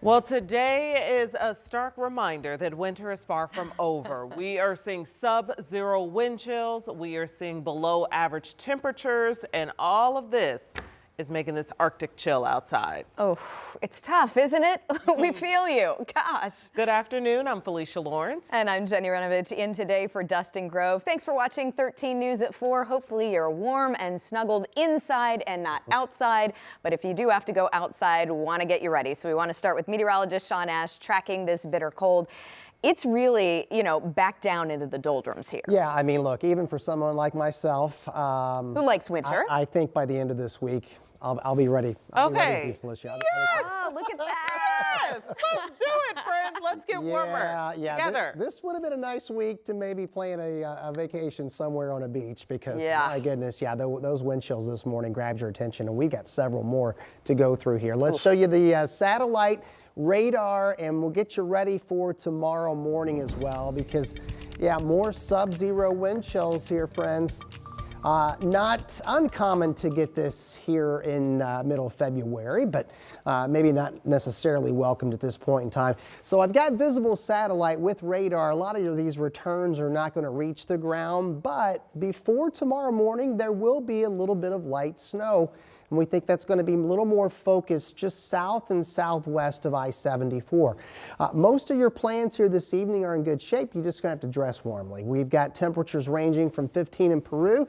Well, today is a stark reminder that winter is far from over. We are seeing sub-zero wind chills, we are seeing below average temperatures, and all of this is making this Arctic chill outside. Oh, it's tough, isn't it? We feel you. Gosh. Good afternoon. I'm Felicia Lawrence. And I'm Jenny Renovich in today for Dustin Grove. Thanks for watching 13 News at 4. Hopefully you're warm and snuggled inside and not outside. But if you do have to go outside, we want to get you ready. So we want to start with meteorologist Sean Ash tracking this bitter cold. It's really, back down into the doldrums here. Yeah, I mean, look, even for someone like myself, who likes winter, I think by the end of this week, I'll be ready. I'll be ready with you, Felicia. Yes. Oh, look at that. Yes, let's do it, friends. Let's get warmer together. This would have been a nice week to maybe plan a vacation somewhere on a beach because, my goodness, those wind chills this morning grabbed your attention, and we got several more to go through here. Let's show you the satellite radar, and we'll get you ready for tomorrow morning as well because, more sub-zero wind chills here, friends. Not uncommon to get this here in middle of February, but maybe not necessarily welcomed at this point in time. So I've got visible satellite with radar. A lot of these returns are not going to reach the ground, but before tomorrow morning, there will be a little bit of light snow. And we think that's going to be a little more focused just south and southwest of I-74. Most of your plans here this evening are in good shape. You're just going to have to dress warmly. We've got temperatures ranging from 15 in Peru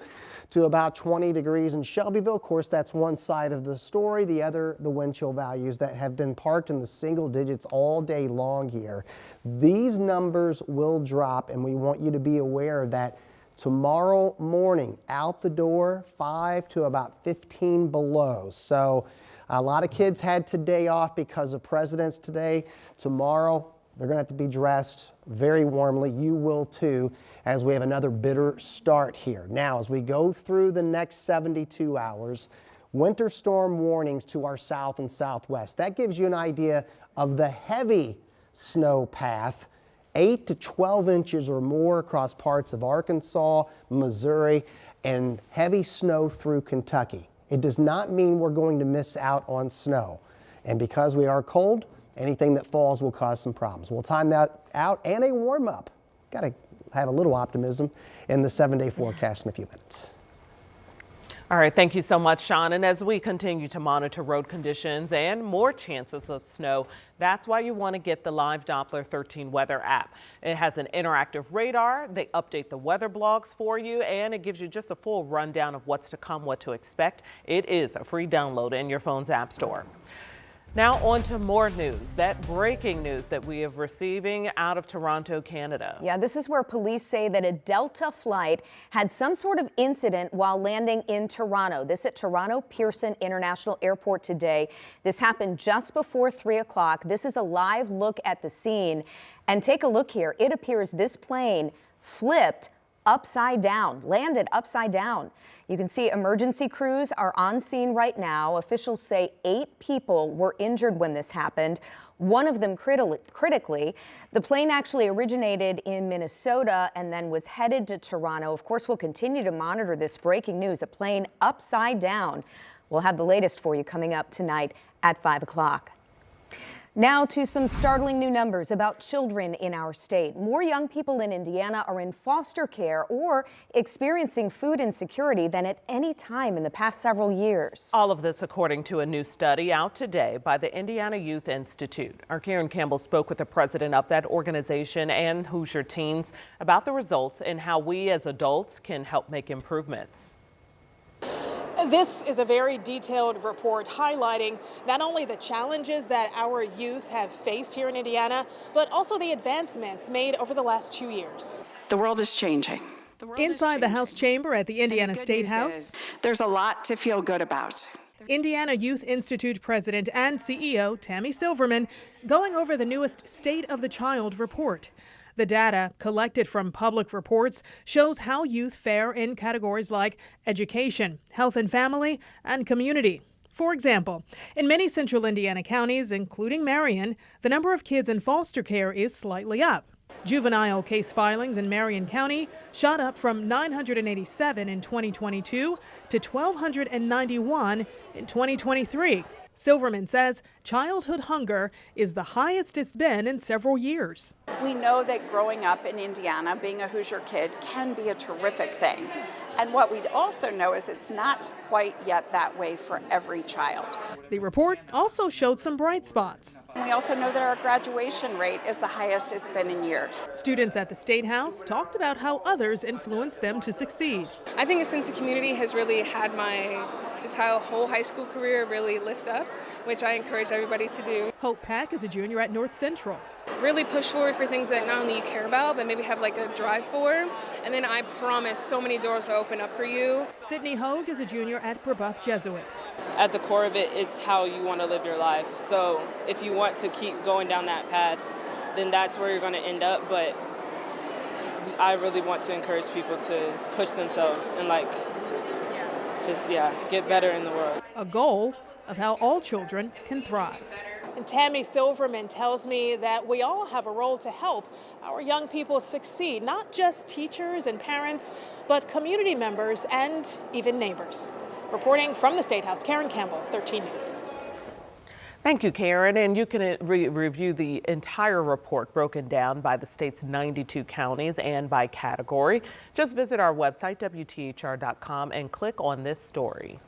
to about 20 degrees in Shelbyville. Of course, that's one side of the story. The other, the wind chill values that have been parked in the single digits all day long here. These numbers will drop, and we want you to be aware of that. Tomorrow morning, out the door, 5 to about 15 below. So a lot of kids had today off because of President's Day. Tomorrow, they're going to have to be dressed very warmly. You will too, as we have another bitter start here. Now, as we go through the next 72 hours, winter storm warnings to our south and southwest. That gives you an idea of the heavy snow path. 8 to 12 inches or more across parts of Arkansas, Missouri, and heavy snow through Kentucky. It does not mean we're going to miss out on snow. And because we are cold, anything that falls will cause some problems. We'll time that out and a warm up. Got to have a little optimism in the 7-day forecast in a few minutes. All right, thank you so much, Sean. And as we continue to monitor road conditions and more chances of snow, that's why you want to get the Live Doppler 13 weather app. It has an interactive radar. They update the weather blogs for you, and it gives you just a full rundown of what's to come, what to expect. It is a free download in your phone's app store. Now on to more news, that breaking news that we are receiving out of Toronto, Canada. Yeah, this is where police say that a Delta flight had some sort of incident while landing in Toronto. This at Toronto Pearson International Airport today. This happened just before 3 o'clock. This is a live look at the scene. And take a look here. It appears this plane flipped upside down, landed upside down. You can see emergency crews are on scene right now. Officials say 8 people were injured when this happened, one of them critically. The plane actually originated in Minnesota and then was headed to Toronto. Of course, we'll continue to monitor this breaking news, a plane upside down. We'll have the latest for you coming up tonight at 5 o'clock. Now to some startling new numbers about children in our state. More young people in Indiana are in foster care or experiencing food insecurity than at any time in the past several years. All of this according to a new study out today by the Indiana Youth Institute. Our Karen Campbell spoke with the president of that organization and Hoosier Teens about the results and how we as adults can help make improvements. This is a very detailed report highlighting not only the challenges that our youth have faced here in Indiana, but also the advancements made over the last 2 years. The world is changing. Inside the House chamber at the Indiana State House, there's a lot to feel good about. Indiana Youth Institute President and CEO Tammy Silverman going over the newest State of the Child report. The data collected from public reports shows how youth fare in categories like education, health and family, and community. For example, in many central Indiana counties, including Marion, the number of kids in foster care is slightly up. Juvenile case filings in Marion County shot up from 987 in 2022 to 1,291 in 2023. Silverman says childhood hunger is the highest it's been in several years. We know that growing up in Indiana, being a Hoosier kid, can be a terrific thing. And what we also know is it's not quite yet that way for every child. The report also showed some bright spots. We also know that our graduation rate is the highest it's been in years. Students at the State House talked about how others influenced them to succeed. I think a sense of community has really had my whole high school career really lift up, which I encourage everybody to do. Hope Pack is a junior at North Central. Really push forward for things that not only you care about, but maybe have like a drive for. And then I promise so many doors will open up for you. Sydney Hogue is a junior at Brebeuf Jesuit. At the core of it, it's how you want to live your life. So if you want to keep going down that path, then that's where you're going to end up. But I really want to encourage people to push themselves and get better in the world. A goal of how all children can thrive. And Tammy Silverman tells me that we all have a role to help our young people succeed, not just teachers and parents, but community members and even neighbors. Reporting from the State House, Karen Campbell, 13 News. Thank you, Karen. And you can review the entire report broken down by the state's 92 counties and by category. Just visit our website, WTHR.com, and click on this story.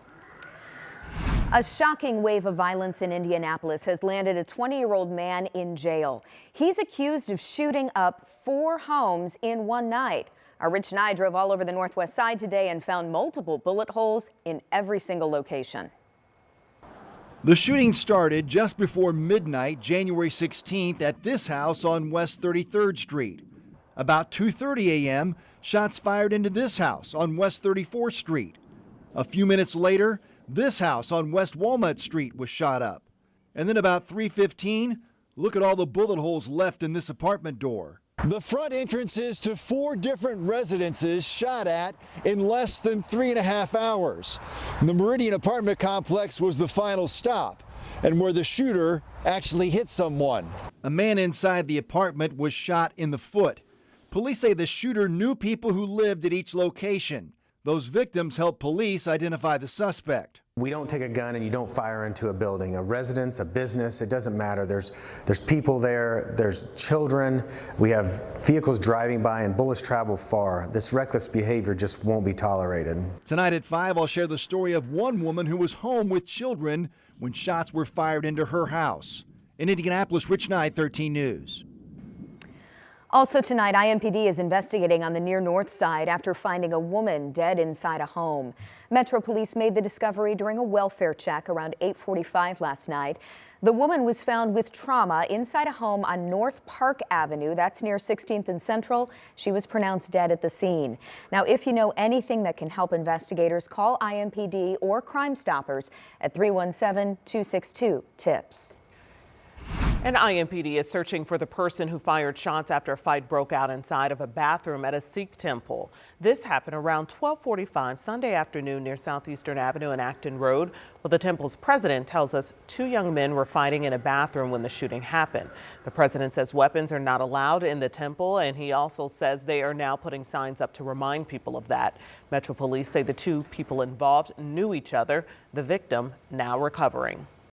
A shocking wave of violence in Indianapolis has landed a 20-year-old man in jail. He's accused of shooting up 4 homes in one night. Our Rich and I drove all over the northwest side today and found multiple bullet holes in every single location. The shooting started just before midnight, January 16th, at this house on West 33rd Street. About 2:30 a.m., shots fired into this house on West 34th Street. A few minutes later, this house on West Walnut Street was shot up. And then about 3:15, look at all the bullet holes left in this apartment door. The front entrances to 4 different residences shot at in less than 3.5 hours. The Meridian apartment complex was the final stop, and where the shooter actually hit someone. A man inside the apartment was shot in the foot. Police say the shooter knew people who lived at each location. Those victims helped police identify the suspect. We don't take a gun and you don't fire into a building, a residence, a business, it doesn't matter. There's people there, there's children, we have vehicles driving by and bullets travel far. This reckless behavior just won't be tolerated. Tonight at 5, I'll share the story of one woman who was home with children when shots were fired into her house. In Indianapolis, Rich Knight, 13 News. Also tonight, IMPD is investigating on the near north side after finding a woman dead inside a home. Metro Police made the discovery during a welfare check around 8:45 last night. The woman was found with trauma inside a home on North Park Avenue. That's near 16th and Central. She was pronounced dead at the scene. Now, if you know anything that can help investigators, call IMPD or Crime Stoppers at 317-262-TIPS. And IMPD is searching for the person who fired shots after a fight broke out inside of a bathroom at a Sikh temple. This happened around 12:45 Sunday afternoon near Southeastern Avenue and Acton Road. Well, the temple's president tells us 2 young men were fighting in a bathroom when the shooting happened. The president says weapons are not allowed in the temple, and he also says they are now putting signs up to remind people of that. Metro Police say the 2 people involved knew each other. The victim now recovering.